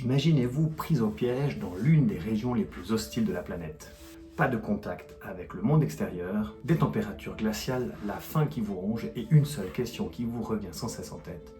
Imaginez-vous pris au piège dans l'une des régions les plus hostiles de la planète. Pas de contact avec le monde extérieur, des températures glaciales, la faim qui vous ronge et une seule question qui vous revient sans cesse en tête.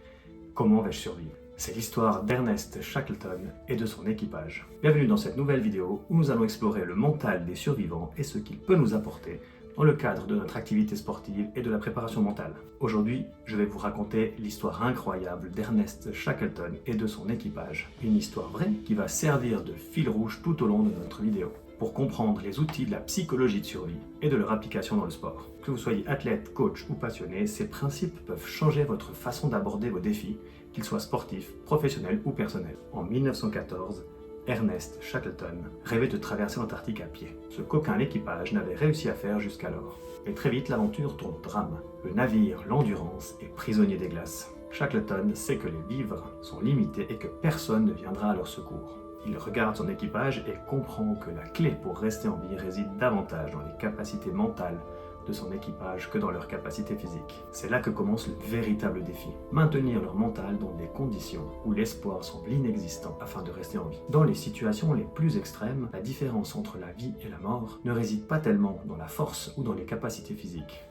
Comment vais-je survivre? C'est l'histoire d'Ernest Shackleton et de son équipage. Bienvenue dans cette nouvelle vidéo où nous allons explorer le mental des survivants et ce qu'il peut nous apporter dans le cadre de notre activité sportive et de la préparation mentale. Aujourd'hui, je vais vous raconter l'histoire incroyable d'Ernest Shackleton et de son équipage. Une histoire vraie qui va servir de fil rouge tout au long de notre vidéo pour comprendre les outils de la psychologie de survie et de leur application dans le sport. Que vous soyez athlète, coach ou passionné, ces principes peuvent changer votre façon d'aborder vos défis, qu'ils soient sportifs, professionnels ou personnels. En 1914, Ernest Shackleton rêvait de traverser l'Antarctique à pied, ce qu'aucun équipage n'avait réussi à faire jusqu'alors. Mais très vite, l'aventure tourne au drame. Le navire, l'Endurance, est prisonnier des glaces. Shackleton sait que les vivres sont limités et que personne ne viendra à leur secours. Il regarde son équipage et comprend que la clé pour rester en vie réside davantage dans les capacités mentales de son équipage que dans leurs capacités physiques. C'est là que commence le véritable défi. Maintenir leur mental dans des conditions où l'espoir semble inexistant afin de rester en vie. Dans les situations les plus extrêmes, la différence entre la vie et la mort ne réside pas tellement dans la force ou dans les capacités physiques.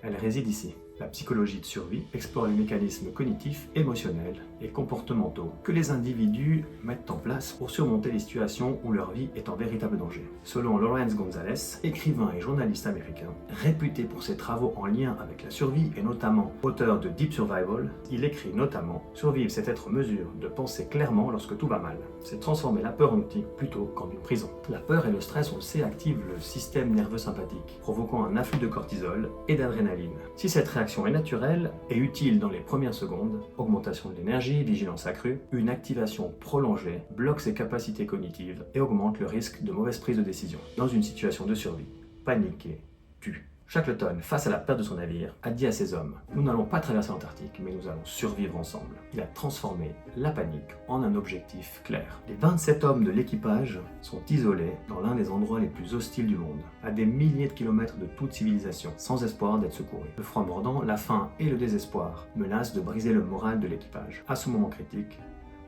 Elle réside ici. La psychologie de survie explore les mécanismes cognitifs, émotionnels et comportementaux que les individus mettent en place pour surmonter les situations où leur vie est en véritable danger. Selon Lawrence Gonzales, écrivain et journaliste américain, réputé pour ses travaux en lien avec la survie et notamment auteur de Deep Survival, il écrit notamment « Survivre, c'est être en mesure de penser clairement lorsque tout va mal. C'est transformer la peur en outil plutôt qu'en une prison. » La peur et le stress, on le sait, activent le système nerveux sympathique, provoquant un afflux de cortisol et d'adrénaline. Si cette réaction est naturelle et utile dans les premières secondes, augmentation de l'énergie, vigilance accrue, une activation prolongée bloque ses capacités cognitives et augmente le risque de mauvaise prise de décision. Dans une situation de survie, paniquer tue. Shackleton, face à la perte de son navire, a dit à ses hommes « Nous n'allons pas traverser l'Antarctique, mais nous allons survivre ensemble. » Il a transformé la panique en un objectif clair. Les 27 hommes de l'équipage sont isolés dans l'un des endroits les plus hostiles du monde, à des milliers de kilomètres de toute civilisation, sans espoir d'être secourus. Le froid mordant, la faim et le désespoir menacent de briser le moral de l'équipage. À ce moment critique,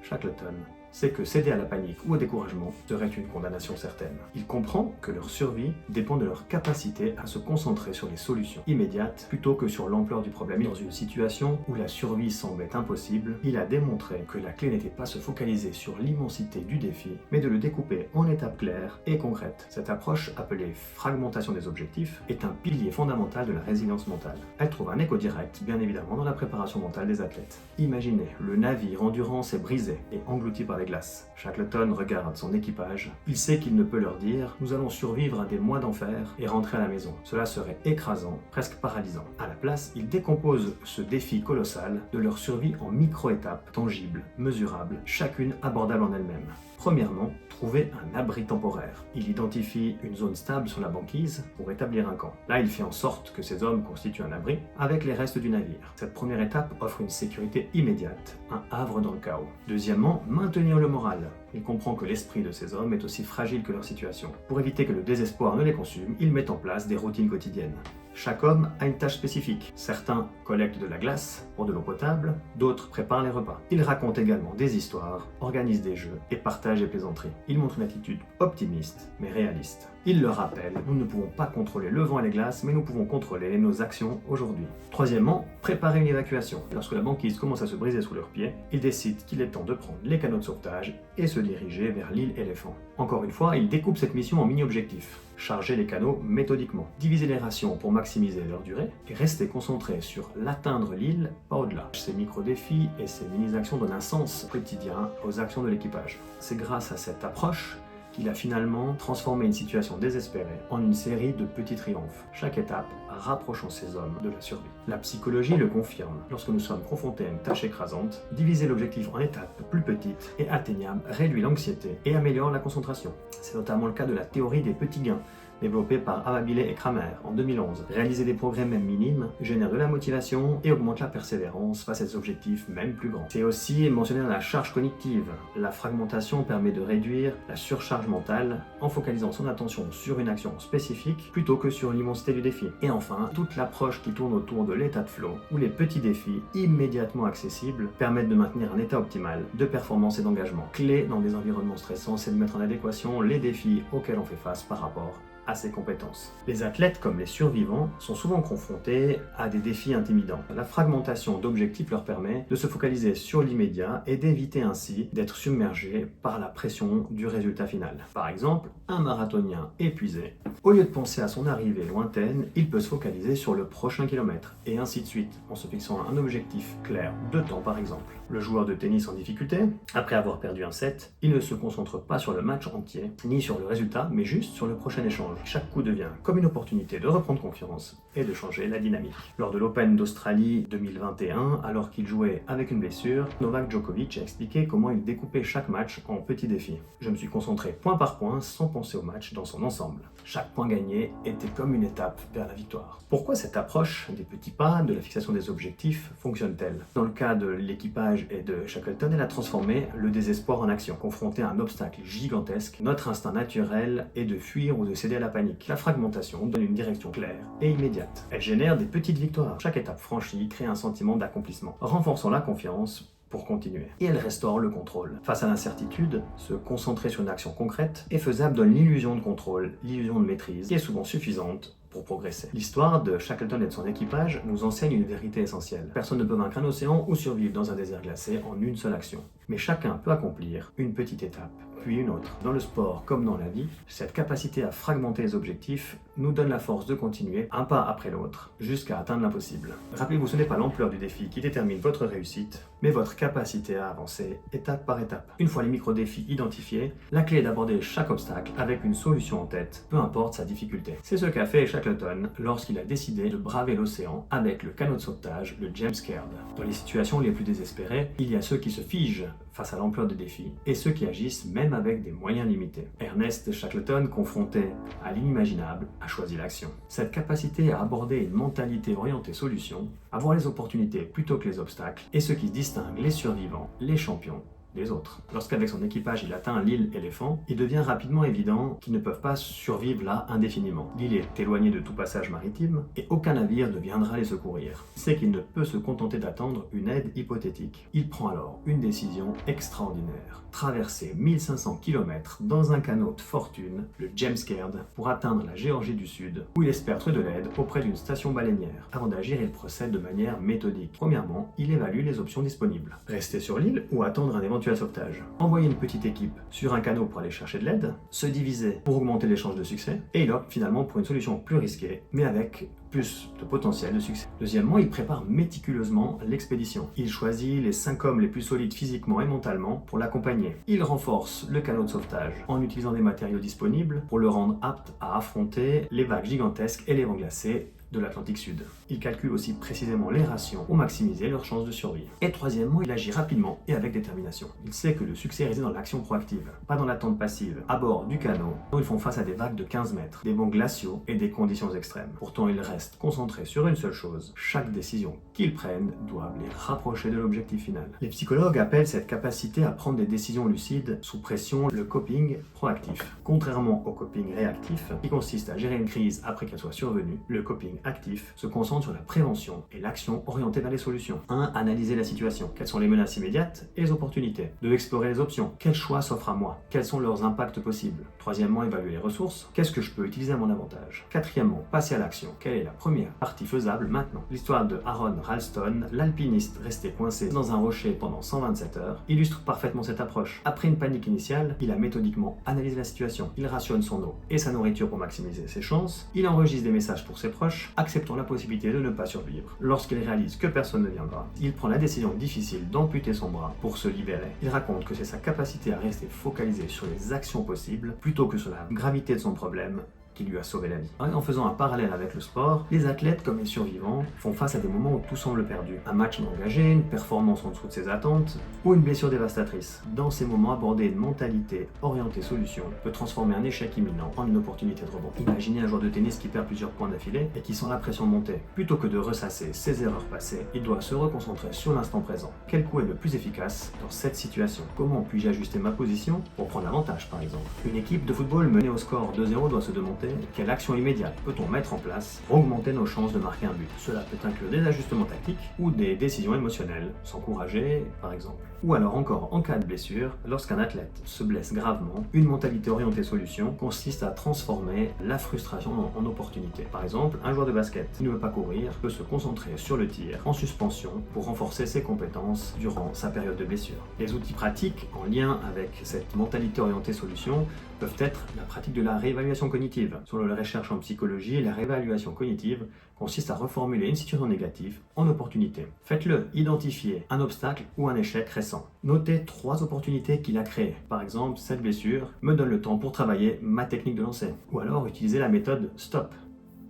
Shackleton sait que céder à la panique ou au découragement serait une condamnation certaine. Il comprend que leur survie dépend de leur capacité à se concentrer sur les solutions immédiates plutôt que sur l'ampleur du problème. Dans une situation où la survie semblait impossible, il a démontré que la clé n'était pas se focaliser sur l'immensité du défi, mais de le découper en étapes claires et concrètes. Cette approche, appelée fragmentation des objectifs, est un pilier fondamental de la résilience mentale. Elle trouve un écho direct, bien évidemment, dans la préparation mentale des athlètes. Imaginez, le navire Endurance est brisé et englouti par les glaces. Shackleton regarde son équipage. Il sait qu'il ne peut leur dire « Nous allons survivre à des mois d'enfer et rentrer à la maison ». Cela serait écrasant, presque paralysant. À la place, il décompose ce défi colossal de leur survie en micro-étapes tangibles, mesurables, chacune abordable en elle-même. Premièrement, trouver un abri temporaire. Il identifie une zone stable sur la banquise pour établir un camp. Là, il fait en sorte que ces hommes constituent un abri avec les restes du navire. Cette première étape offre une sécurité immédiate, un havre dans le chaos. Deuxièmement, maintenir le moral. Il comprend que l'esprit de ces hommes est aussi fragile que leur situation. Pour éviter que le désespoir ne les consume, il met en place des routines quotidiennes. Chaque homme a une tâche spécifique. Certains collectent de la glace pour de l'eau potable, d'autres préparent les repas. Ils racontent également des histoires, organisent des jeux et partagent des plaisanteries. Ils montrent une attitude optimiste mais réaliste. Ils leur rappellent, nous ne pouvons pas contrôler le vent et les glaces, mais nous pouvons contrôler nos actions aujourd'hui. Troisièmement, préparer une évacuation. Lorsque la banquise commence à se briser sous leurs pieds, ils décident qu'il est temps de prendre les canots de sauvetage et se diriger vers l'île Éléphant. Encore une fois, ils découpent cette mission en mini-objectifs. Charger les canots méthodiquement, diviser les rations pour maximiser leur durée et rester concentrés sur l'atteindre l'île, pas au-delà. Ces micro-défis et ces mini-actions donnent un sens quotidien aux actions de l'équipage. C'est grâce à cette approche qu'il a finalement transformé une situation désespérée en une série de petits triomphes, chaque étape rapprochant ces hommes de la survie. La psychologie le confirme. Lorsque nous sommes confrontés à une tâche écrasante, diviser l'objectif en étapes plus petites et atteignables réduit l'anxiété et améliore la concentration. C'est notamment le cas de la théorie des petits gains, développé par Amabile et Kramer en 2011. Réaliser des progrès même minimes génère de la motivation et augmente la persévérance face à des objectifs même plus grands. C'est aussi mentionné dans la charge cognitive. La fragmentation permet de réduire la surcharge mentale en focalisant son attention sur une action spécifique plutôt que sur l'immensité du défi. Et enfin, toute l'approche qui tourne autour de l'état de flow, où les petits défis immédiatement accessibles permettent de maintenir un état optimal de performance et d'engagement. Clé dans des environnements stressants, c'est de mettre en adéquation les défis auxquels on fait face par rapport à ses compétences. Les athlètes, comme les survivants, sont souvent confrontés à des défis intimidants. La fragmentation d'objectifs leur permet de se focaliser sur l'immédiat et d'éviter ainsi d'être submergés par la pression du résultat final. Par exemple, un marathonien épuisé, au lieu de penser à son arrivée lointaine, il peut se focaliser sur le prochain kilomètre, et ainsi de suite, en se fixant un objectif clair de temps par exemple. Le joueur de tennis en difficulté, après avoir perdu un set, il ne se concentre pas sur le match entier, ni sur le résultat, mais juste sur le prochain échange. Chaque coup devient comme une opportunité de reprendre confiance et de changer la dynamique. Lors de l'Open d'Australie 2021, alors qu'il jouait avec une blessure, Novak Djokovic a expliqué comment il découpait chaque match en petits défis. Je me suis concentré point par point sans penser au match dans son ensemble. Chaque point gagné était comme une étape vers la victoire. Pourquoi cette approche des petits pas, de la fixation des objectifs, fonctionne-t-elle? Dans le cas de l'équipage et de Shackleton, elle a transformé le désespoir en action. Confronté à un obstacle gigantesque, notre instinct naturel est de fuir ou de céder à la panique. La fragmentation donne une direction claire et immédiate. Elle génère des petites victoires. Chaque étape franchie crée un sentiment d'accomplissement, renforçant la confiance pour continuer. Et elle restaure le contrôle. Face à l'incertitude, se concentrer sur une action concrète et faisable donne l'illusion de contrôle, l'illusion de maîtrise, qui est souvent suffisante pour progresser. L'histoire de Shackleton et de son équipage nous enseigne une vérité essentielle. Personne ne peut vaincre un océan ou survivre dans un désert glacé en une seule action. Mais chacun peut accomplir une petite étape, puis une autre. Dans le sport comme dans la vie, cette capacité à fragmenter les objectifs nous donne la force de continuer un pas après l'autre, jusqu'à atteindre l'impossible. Rappelez-vous, ce n'est pas l'ampleur du défi qui détermine votre réussite, mais votre capacité à avancer étape par étape. Une fois les micro-défis identifiés, la clé est d'aborder chaque obstacle avec une solution en tête, peu importe sa difficulté. C'est ce qu'a fait Shackleton lorsqu'il a décidé de braver l'océan avec le canot de sauvetage, le James Caird. Dans les situations les plus désespérées, il y a ceux qui se figent face à l'ampleur des défis et ceux qui agissent même avec des moyens limités. Ernest Shackleton, confronté à l'inimaginable, a choisi l'action. Cette capacité à aborder une mentalité orientée solution, à voir les opportunités plutôt que les obstacles, est ce qui distingue les survivants, les champions, des autres. Lorsqu'avec son équipage il atteint l'île Éléphant, il devient rapidement évident qu'ils ne peuvent pas survivre là indéfiniment. L'île est éloignée de tout passage maritime et aucun navire ne viendra les secourir. Il sait qu'il ne peut se contenter d'attendre une aide hypothétique. Il prend alors une décision extraordinaire. Traverser 1500 km dans un canot de fortune, le James Caird, pour atteindre la Géorgie du Sud, où il espère trouver de l'aide auprès d'une station baleinière. Avant d'agir, il procède de manière méthodique. Premièrement, il évalue les options disponibles. Rester sur l'île ou attendre un éventuel sauvetage. Envoyer une petite équipe sur un canot pour aller chercher de l'aide, se diviser pour augmenter les chances de succès, et il opte finalement pour une solution plus risquée, mais avec plus de potentiel de succès. Deuxièmement, il prépare méticuleusement l'expédition. Il choisit les 5 hommes les plus solides physiquement et mentalement pour l'accompagner. Il renforce le canot de sauvetage en utilisant des matériaux disponibles pour le rendre apte à affronter les vagues gigantesques et les vents glacés de l'Atlantique Sud. Il calcule aussi précisément les rations pour maximiser leurs chances de survie. Et troisièmement, il agit rapidement et avec détermination. Il sait que le succès réside dans l'action proactive, pas dans l'attente passive. À bord du canot, ils font face à des vagues de 15 mètres, des vents glaciaux et des conditions extrêmes. Pourtant, ils restent concentrés sur une seule chose. Chaque décision qu'ils prennent doit les rapprocher de l'objectif final. Les psychologues appellent cette capacité à prendre des décisions lucides sous pression le coping proactif. Contrairement au coping réactif, qui consiste à gérer une crise après qu'elle soit survenue, le coping actif se concentre sur la prévention et l'action orientée vers les solutions. 1. Analyser la situation. Quelles sont les menaces immédiates et les opportunités? 2. Explorer les options. Quels choix s'offrent à moi? Quels sont leurs impacts possibles? 3. Évaluer les ressources. Qu'est-ce que je peux utiliser à mon avantage? 4. Passer à l'action. Quelle est la première partie faisable maintenant? L'histoire de Aron Ralston, l'alpiniste resté coincé dans un rocher pendant 127 heures, illustre parfaitement cette approche. Après une panique initiale, il a méthodiquement analysé la situation. Il rationne son eau et sa nourriture pour maximiser ses chances. Il enregistre des messages pour ses proches, acceptant la possibilité de ne pas survivre. Lorsqu'il réalise que personne ne viendra, il prend la décision difficile d'amputer son bras pour se libérer. Il raconte que c'est sa capacité à rester focalisé sur les actions possibles plutôt que sur la gravité de son problème qui lui a sauvé la vie. En faisant un parallèle avec le sport, les athlètes comme les survivants font face à des moments où tout semble perdu. Un match non engagé, une performance en dessous de ses attentes ou une blessure dévastatrice. Dans ces moments, aborder une mentalité orientée solution peut transformer un échec imminent en une opportunité de rebond. Imaginez un joueur de tennis qui perd plusieurs points d'affilée et qui sent la pression monter. Plutôt que de ressasser ses erreurs passées, il doit se reconcentrer sur l'instant présent. Quel coup est le plus efficace dans cette situation? Comment puis-je ajuster ma position pour prendre l'avantage par exemple? Une équipe de football menée au score 2-0 doit se demander quelle action immédiate peut-on mettre en place pour augmenter nos chances de marquer un but. Cela peut inclure des ajustements tactiques ou des décisions émotionnelles, s'encourager par exemple. Ou alors encore en cas de blessure, lorsqu'un athlète se blesse gravement, une mentalité orientée solution consiste à transformer la frustration en opportunité. Par exemple, un joueur de basket qui ne veut pas courir peut se concentrer sur le tir en suspension pour renforcer ses compétences durant sa période de blessure. Les outils pratiques en lien avec cette mentalité orientée solution peuvent être la pratique de la réévaluation cognitive. Selon les recherches en psychologie, la réévaluation cognitive consiste à reformuler une situation négative en opportunité. Faites-le, identifiez un obstacle ou un échec récent. Notez 3 opportunités qu'il a créées. Par exemple, cette blessure me donne le temps pour travailler ma technique de lancer. Ou alors utilisez la méthode STOP.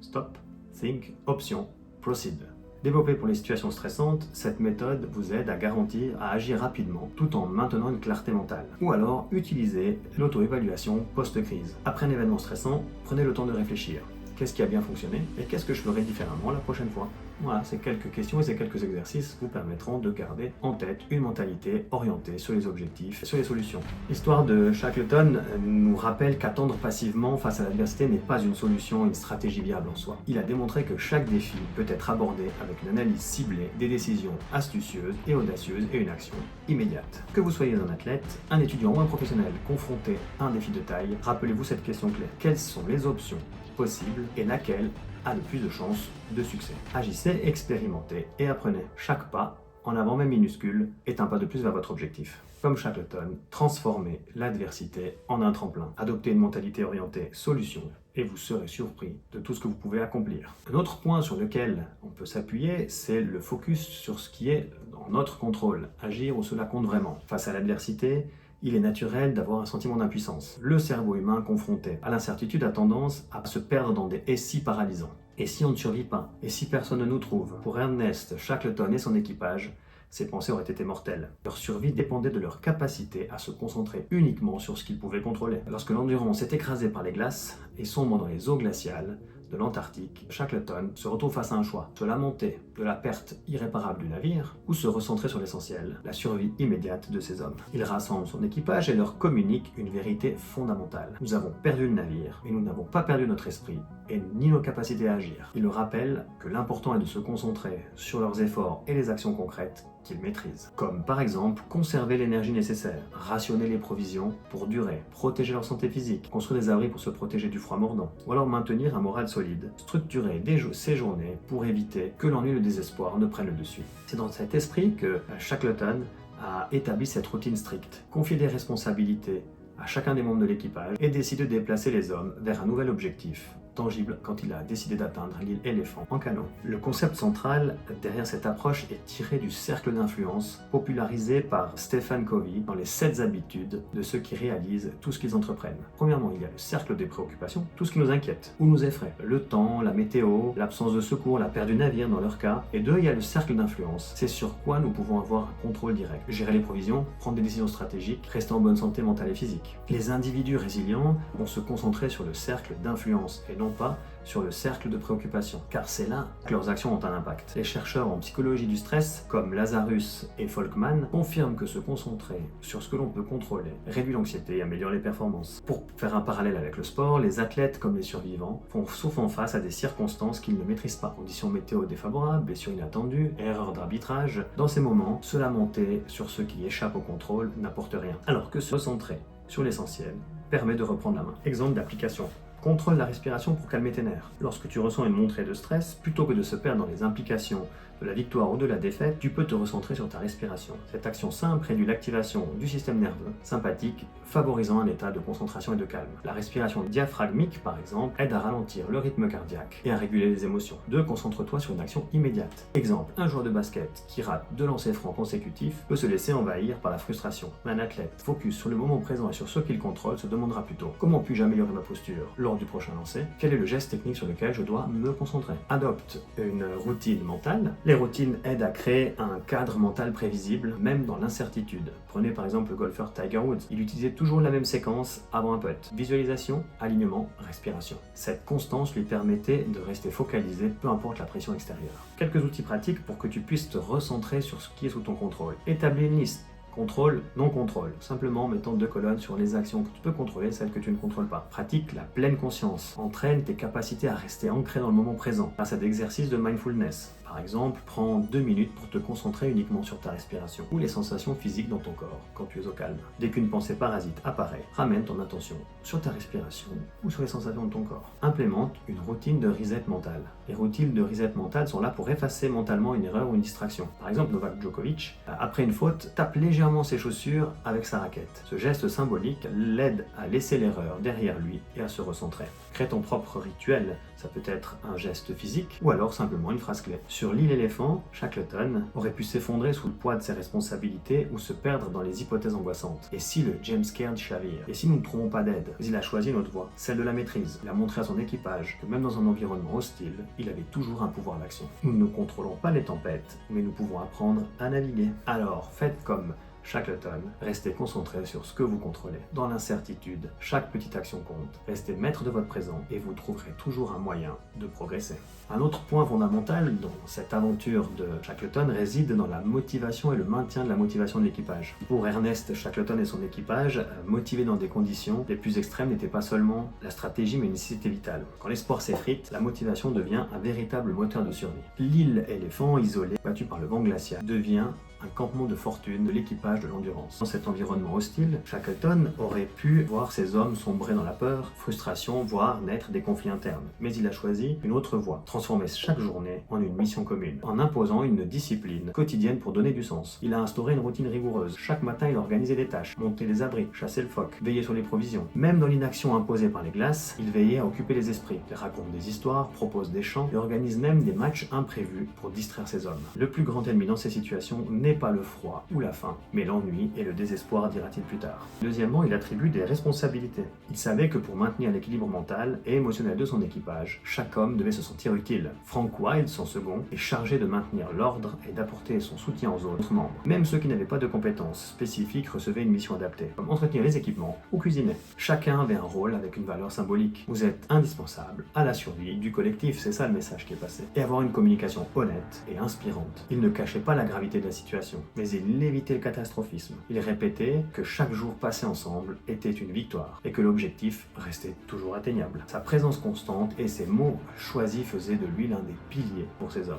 Stop, Think, Option, Proceed. Développée pour les situations stressantes, cette méthode vous aide à garantir à agir rapidement tout en maintenant une clarté mentale. Ou alors, utilisez l'auto-évaluation post-crise. Après un événement stressant, prenez le temps de réfléchir. Qu'est-ce qui a bien fonctionné et qu'est-ce que je ferai différemment la prochaine fois? Voilà, ces quelques questions et ces quelques exercices vous permettront de garder en tête une mentalité orientée sur les objectifs et sur les solutions. L'histoire de Shackleton nous rappelle qu'attendre passivement face à l'adversité n'est pas une solution, une stratégie viable en soi. Il a démontré que chaque défi peut être abordé avec une analyse ciblée, des décisions astucieuses et audacieuses et une action immédiate. Que vous soyez un athlète, un étudiant ou un professionnel confronté à un défi de taille, rappelez-vous cette question clé. Quelles sont les options possible et laquelle a le plus de chances de succès. Agissez, expérimentez et apprenez. Chaque pas, en avant même minuscule, est un pas de plus vers votre objectif. Comme Shackleton, transformez l'adversité en un tremplin. Adoptez une mentalité orientée solution et vous serez surpris de tout ce que vous pouvez accomplir. Un autre point sur lequel on peut s'appuyer, c'est le focus sur ce qui est dans notre contrôle. Agir où cela compte vraiment. Face à l'adversité, il est naturel d'avoir un sentiment d'impuissance. Le cerveau humain confronté à l'incertitude a tendance à se perdre dans des « et si » paralysants. Et si on ne survit pas? Et si personne ne nous trouve? Pour Ernest Shackleton et son équipage, ces pensées auraient été mortelles. Leur survie dépendait de leur capacité à se concentrer uniquement sur ce qu'ils pouvaient contrôler. Lorsque l'Endurance s'est écrasé par les glaces et sombre dans les eaux glaciales de l'Antarctique, Shackleton se retrouve face à un choix. Se lamenter de la perte irréparable du navire ou se recentrer sur l'essentiel, la survie immédiate de ses hommes. Il rassemble son équipage et leur communique une vérité fondamentale. Nous avons perdu le navire, mais nous n'avons pas perdu notre esprit et ni nos capacités à agir. Il leur rappelle que l'important est de se concentrer sur leurs efforts et les actions concrètes qu'ils maîtrisent. Comme par exemple, conserver l'énergie nécessaire, rationner les provisions pour durer, protéger leur santé physique, construire des abris pour se protéger du froid mordant, ou alors maintenir un moral solide, structurer ses journées pour éviter que l'ennui et le désespoir ne prennent le dessus. C'est dans cet esprit que Shackleton a établi cette routine stricte, confier des responsabilités à chacun des membres de l'équipage et décide de déplacer les hommes vers un nouvel objectif, tangible quand il a décidé d'atteindre l'île Éléphant en canot. Le concept central derrière cette approche est tiré du cercle d'influence popularisé par Stephen Covey dans les 7 habitudes de ceux qui réalisent tout ce qu'ils entreprennent. Premièrement, il y a le cercle des préoccupations, tout ce qui nous inquiète ou nous effraie. Le temps, la météo, l'absence de secours, la perte du navire dans leur cas. Et 2, il y a le cercle d'influence. C'est sur quoi nous pouvons avoir un contrôle direct. Gérer les provisions, prendre des décisions stratégiques, rester en bonne santé mentale et physique. Les individus résilients vont se concentrer sur le cercle d'influence et non pas sur le cercle de préoccupation, car c'est là que leurs actions ont un impact. Les chercheurs en psychologie du stress, comme Lazarus et Folkman, confirment que se concentrer sur ce que l'on peut contrôler réduit l'anxiété et améliore les performances. Pour faire un parallèle avec le sport, les athlètes comme les survivants font souvent face à des circonstances qu'ils ne maîtrisent pas. Conditions météo défavorables, blessures inattendues, erreurs d'arbitrage. Dans ces moments, se lamenter sur ce qui échappe au contrôle n'apporte rien, alors que se recentrer sur l'essentiel permet de reprendre la main. Exemple d'application. Contrôle la respiration pour calmer tes nerfs. Lorsque tu ressens une montée de stress, plutôt que de se perdre dans les implications de la victoire ou de la défaite, tu peux te recentrer sur ta respiration. Cette action simple réduit l'activation du système nerveux sympathique, favorisant un état de concentration et de calme. La respiration diaphragmique, par exemple, aide à ralentir le rythme cardiaque et à réguler les émotions. 2. Concentre-toi sur une action immédiate. Exemple, un joueur de basket qui rate 2 lancers francs consécutifs peut se laisser envahir par la frustration. Un athlète focus sur le moment présent et sur ce qu'il contrôle se demandera plutôt: comment puis-je améliorer ma posture lors lors du prochain lancer. Quel est le geste technique sur lequel je dois me concentrer? Adopte une routine mentale. Les routines aident à créer un cadre mental prévisible, même dans l'incertitude. Prenez par exemple le golfeur Tiger Woods. Il utilisait toujours la même séquence avant un putt. Visualisation, alignement, respiration. Cette constance lui permettait de rester focalisé, peu importe la pression extérieure. Quelques outils pratiques pour que tu puisses te recentrer sur ce qui est sous ton contrôle. Établis une liste. Contrôle, non contrôle. Simplement en mettant 2 colonnes sur les actions que tu peux contrôler, celles que tu ne contrôles pas. Pratique la pleine conscience. Entraîne tes capacités à rester ancré dans le moment présent grâce à des exercices de mindfulness. Par exemple, prends 2 minutes pour te concentrer uniquement sur ta respiration ou les sensations physiques dans ton corps quand tu es au calme. Dès qu'une pensée parasite apparaît, ramène ton attention sur ta respiration ou sur les sensations de ton corps. Implémente une routine de reset mental. Les routines de reset mental sont là pour effacer mentalement une erreur ou une distraction. Par exemple, Novak Djokovic, après une faute, tape légèrement ses chaussures avec sa raquette. Ce geste symbolique l'aide à laisser l'erreur derrière lui et à se recentrer. Crée ton propre rituel. Ça peut être un geste physique ou alors simplement une phrase clé. Sur l'île éléphant, Shackleton aurait pu s'effondrer sous le poids de ses responsabilités ou se perdre dans les hypothèses angoissantes. Et si le James Caird chavire? Et si nous ne trouvons pas d'aide? Mais il a choisi une autre voie, celle de la maîtrise. Il a montré à son équipage que même dans un environnement hostile, il avait toujours un pouvoir d'action. Nous ne contrôlons pas les tempêtes, mais nous pouvons apprendre à naviguer. Alors faites comme Shackleton, restez concentré sur ce que vous contrôlez. Dans l'incertitude, chaque petite action compte. Restez maître de votre présent et vous trouverez toujours un moyen de progresser. Un autre point fondamental dans cette aventure de Shackleton réside dans la motivation et le maintien de la motivation de l'équipage. Pour Ernest Shackleton et son équipage, motivés dans des conditions les plus extrêmes n'était pas seulement la stratégie mais une nécessité vitale. Quand l'espoir s'effrite, la motivation devient un véritable moteur de survie. L'île éléphant, isolée, battue par le vent glacial, devient un campement de fortune de l'équipage de l'Endurance. Dans cet environnement hostile, Shackleton aurait pu voir ses hommes sombrer dans la peur, frustration, voire naître des conflits internes. Mais il a choisi une autre voie, transformer chaque journée en une mission commune, en imposant une discipline quotidienne pour donner du sens. Il a instauré une routine rigoureuse. Chaque matin, il organisait des tâches, monter les abris, chasser le phoque, veiller sur les provisions. Même dans l'inaction imposée par les glaces, il veillait à occuper les esprits. Il raconte des histoires, propose des chants et organise même des matchs imprévus pour distraire ses hommes. Le plus grand ennemi dans ces situations n'est pas le froid ou la faim, mais l'ennui et le désespoir, dira-t-il plus tard. Deuxièmement, il attribue des responsabilités. Il savait que pour maintenir l'équilibre mental et émotionnel de son équipage, chaque homme devait se sentir utile. Frank Wilde, son second, est chargé de maintenir l'ordre et d'apporter son soutien aux autres membres. Même ceux qui n'avaient pas de compétences spécifiques recevaient une mission adaptée, comme entretenir les équipements ou cuisiner. Chacun avait un rôle avec une valeur symbolique. Vous êtes indispensable à la survie du collectif, c'est ça le message qui est passé. Et avoir une communication honnête et inspirante. Il ne cachait pas la gravité de la situation, mais il évitait le catastrophisme. Il répétait que chaque jour passé ensemble était une victoire et que l'objectif restait toujours atteignable. Sa présence constante et ses mots choisis faisaient de lui l'un des piliers pour ses hommes.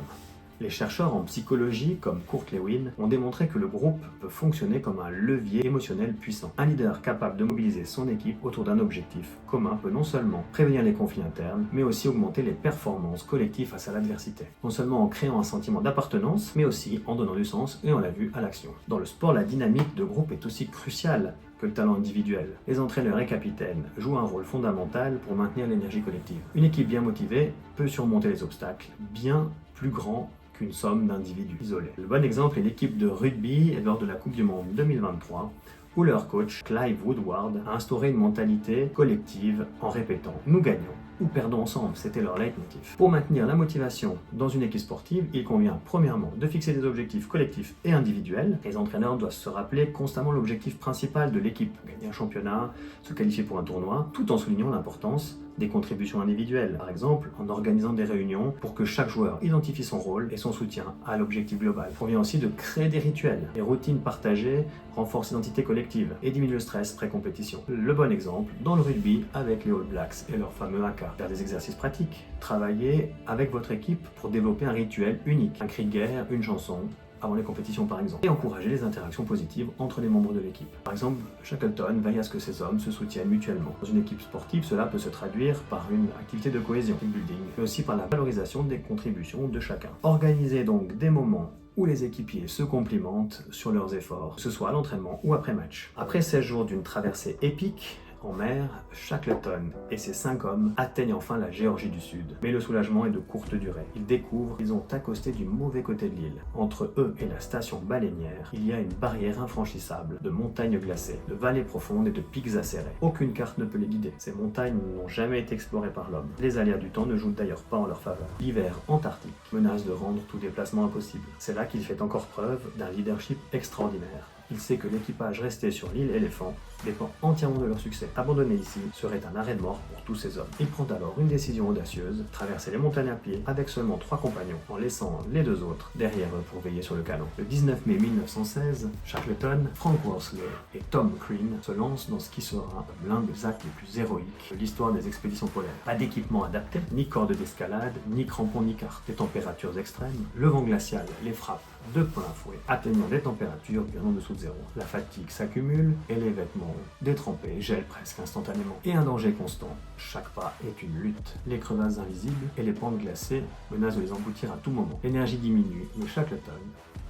Les chercheurs en psychologie, comme Kurt Lewin, ont démontré que le groupe peut fonctionner comme un levier émotionnel puissant. Un leader capable de mobiliser son équipe autour d'un objectif commun peut non seulement prévenir les conflits internes, mais aussi augmenter les performances collectives face à l'adversité. Non seulement en créant un sentiment d'appartenance, mais aussi en donnant du sens, et on l'a vu, à l'action. Dans le sport, la dynamique de groupe est aussi cruciale que le talent individuel. Les entraîneurs et capitaines jouent un rôle fondamental pour maintenir l'énergie collective. Une équipe bien motivée peut surmonter les obstacles bien plus grands qu'une somme d'individus isolés. Le bon exemple est l'équipe de rugby lors de la Coupe du Monde 2023, où leur coach, Clive Woodward, a instauré une mentalité collective en répétant « Nous gagnons » ou « Perdons ensemble », c'était leur leitmotiv. Pour maintenir la motivation dans une équipe sportive, il convient premièrement de fixer des objectifs collectifs et individuels. Les entraîneurs doivent se rappeler constamment l'objectif principal de l'équipe, gagner un championnat, se qualifier pour un tournoi, tout en soulignant l'importance des contributions individuelles, par exemple en organisant des réunions pour que chaque joueur identifie son rôle et son soutien à l'objectif global. Il convient aussi de créer des rituels. Les routines partagées renforcent l'identité collective et diminuent le stress pré-compétition. Le bon exemple, dans le rugby avec les All Blacks et leur fameux haka. Faire des exercices pratiques. Travailler avec votre équipe pour développer un rituel unique. Un cri de guerre, une chanson, avant les compétitions par exemple, et encourager les interactions positives entre les membres de l'équipe. Par exemple, Shackleton veille à ce que ses hommes se soutiennent mutuellement. Dans une équipe sportive, cela peut se traduire par une activité de cohésion, team building, mais aussi par la valorisation des contributions de chacun. Organisez donc des moments où les équipiers se complimentent sur leurs efforts, que ce soit à l'entraînement ou après match. Après 16 jours d'une traversée épique, En mer, Shackleton et ses 5 hommes atteignent enfin la Géorgie du Sud. Mais le soulagement est de courte durée. Ils découvrent qu'ils ont accosté du mauvais côté de l'île. Entre eux et la station baleinière, il y a une barrière infranchissable de montagnes glacées, de vallées profondes et de pics acérés. Aucune carte ne peut les guider. Ces montagnes n'ont jamais été explorées par l'homme. Les aléas du temps ne jouent d'ailleurs pas en leur faveur. L'hiver antarctique menace de rendre tout déplacement impossible. C'est là qu'il fait encore preuve d'un leadership extraordinaire. Il sait que l'équipage resté sur l'île Éléphant dépend entièrement de leur succès. Abandonner ici serait un arrêt de mort pour tous ces hommes. Il prend alors une décision audacieuse, traverser les montagnes à pied avec seulement 3 compagnons, en laissant les 2 autres derrière eux pour veiller sur le canon. Le 19 mai 1916, Shackleton, Frank Worsley et Tom Crean se lancent dans ce qui sera l'un des actes les plus héroïques de l'histoire des expéditions polaires. Pas d'équipement adapté, ni corde d'escalade, ni crampons ni cartes. Des températures extrêmes, le vent glacial les frappe de plein fouet, atteignant des températures bien en dessous de zéro. La fatigue s'accumule et les vêtements détrempés gèlent presque instantanément. Et un danger constant. Chaque pas est une lutte. Les crevasses invisibles et les pentes glacées menacent de les engloutir à tout moment. L'énergie diminue, mais Shackleton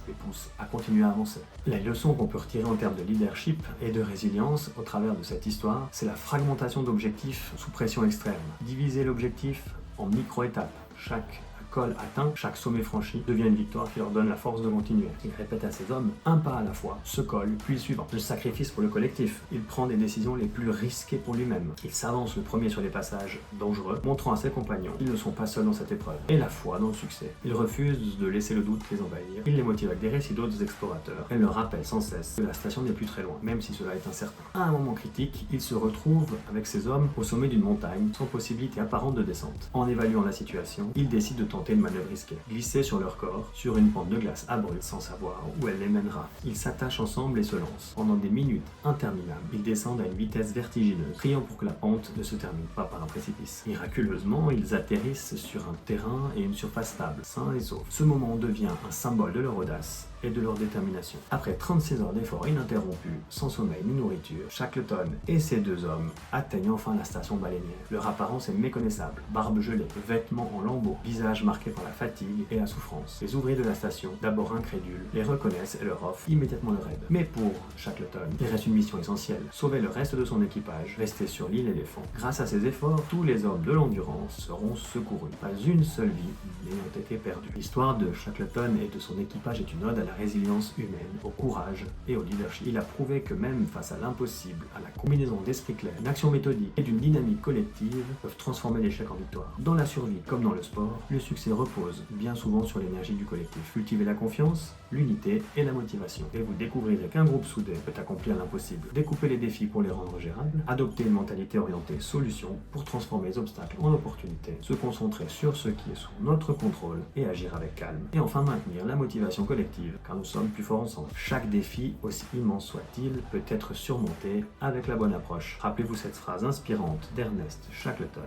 les pousse à continuer à avancer. La leçon qu'on peut retirer en termes de leadership et de résilience au travers de cette histoire, c'est la fragmentation d'objectifs sous pression extrême. Diviser l'objectif en micro-étapes. Chaque col atteint, chaque sommet franchi devient une victoire qui leur donne la force de continuer. Il répète à ses hommes, un pas à la fois, ce col, puis le suivant. Le sacrifice pour le collectif. Il prend des décisions les plus risquées pour lui-même. Il s'avance le premier sur les passages dangereux, montrant à ses compagnons qu'ils ne sont pas seuls dans cette épreuve. Et la foi dans le succès. Il refuse de laisser le doute les envahir. Il les motive avec des récits d'autres explorateurs. Elle leur rappelle sans cesse que la station n'est plus très loin, même si cela est incertain. À un moment critique, il se retrouve avec ses hommes au sommet d'une montagne, sans possibilité apparente de descente. En évaluant la situation, il décide de tenter une manœuvre risquée. Glisser sur leur corps, sur une pente de glace abrupte sans savoir où elle les mènera. Ils s'attachent ensemble et se lancent. Pendant des minutes interminables, ils descendent à une vitesse vertigineuse, priant pour que la pente ne se termine pas par un précipice. Miraculeusement, ils atterrissent sur un terrain et une surface stable, sains et saufs. Ce moment devient un symbole de leur audace et de leur détermination. Après 36 heures d'efforts ininterrompus, sans sommeil ni nourriture, Shackleton et ses 2 hommes atteignent enfin la station baleinière. Leur apparence est méconnaissable, barbe gelée, vêtements en lambeaux, visage marqué par la fatigue et la souffrance. Les ouvriers de la station, d'abord incrédules, les reconnaissent et leur offrent immédiatement leur aide. Mais pour Shackleton, il reste une mission essentielle, sauver le reste de son équipage, rester sur l'île Éléphant. Grâce à ces efforts, tous les hommes de l'Endurance seront secourus. Pas une seule vie n'ayant été perdue. L'histoire de Shackleton et de son équipage est une ode à la résilience humaine, au courage et au leadership. Il a prouvé que même face à l'impossible, à la combinaison d'esprit clair, d'une action méthodique et d'une dynamique collective, peuvent transformer l'échec en victoire. Dans la survie comme dans le sport, le succès repose bien souvent sur l'énergie du collectif. Cultivez la confiance, l'unité et la motivation. Et vous découvrirez qu'un groupe soudé peut accomplir l'impossible. Découpez les défis pour les rendre gérables, adoptez une mentalité orientée solution pour transformer les obstacles en opportunités, se concentrer sur ce qui est sous notre contrôle et agir avec calme. Et enfin maintenir la motivation collective, car nous sommes plus forts ensemble. Chaque défi, aussi immense soit-il, peut être surmonté avec la bonne approche. Rappelez-vous cette phrase inspirante d'Ernest Shackleton.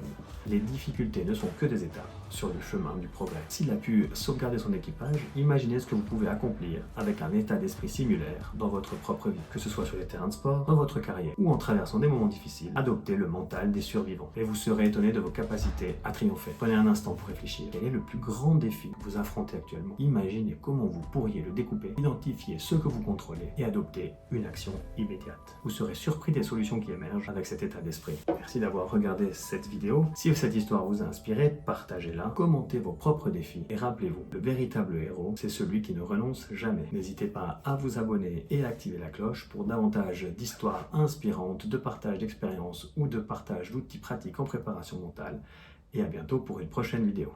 Les difficultés ne sont que des étapes sur le chemin du progrès. S'il a pu sauvegarder son équipage, imaginez ce que vous pouvez accomplir avec un état d'esprit similaire dans votre propre vie. Que ce soit sur les terrains de sport, dans votre carrière ou en traversant des moments difficiles, adoptez le mental des survivants et vous serez étonné de vos capacités à triompher. Prenez un instant pour réfléchir. Quel est le plus grand défi que vous affrontez actuellement? Imaginez comment vous pourriez le découper, identifier ce que vous contrôlez et adopter une action immédiate. Vous serez surpris des solutions qui émergent avec cet état d'esprit. Merci d'avoir regardé cette vidéo. Si cette histoire vous a inspiré, partagez-la, commentez vos propres défis et rappelez-vous, le véritable héros, c'est celui qui ne renonce jamais. N'hésitez pas à vous abonner et à activer la cloche pour davantage d'histoires inspirantes, de partage d'expériences ou de partage d'outils pratiques en préparation mentale. Et à bientôt pour une prochaine vidéo.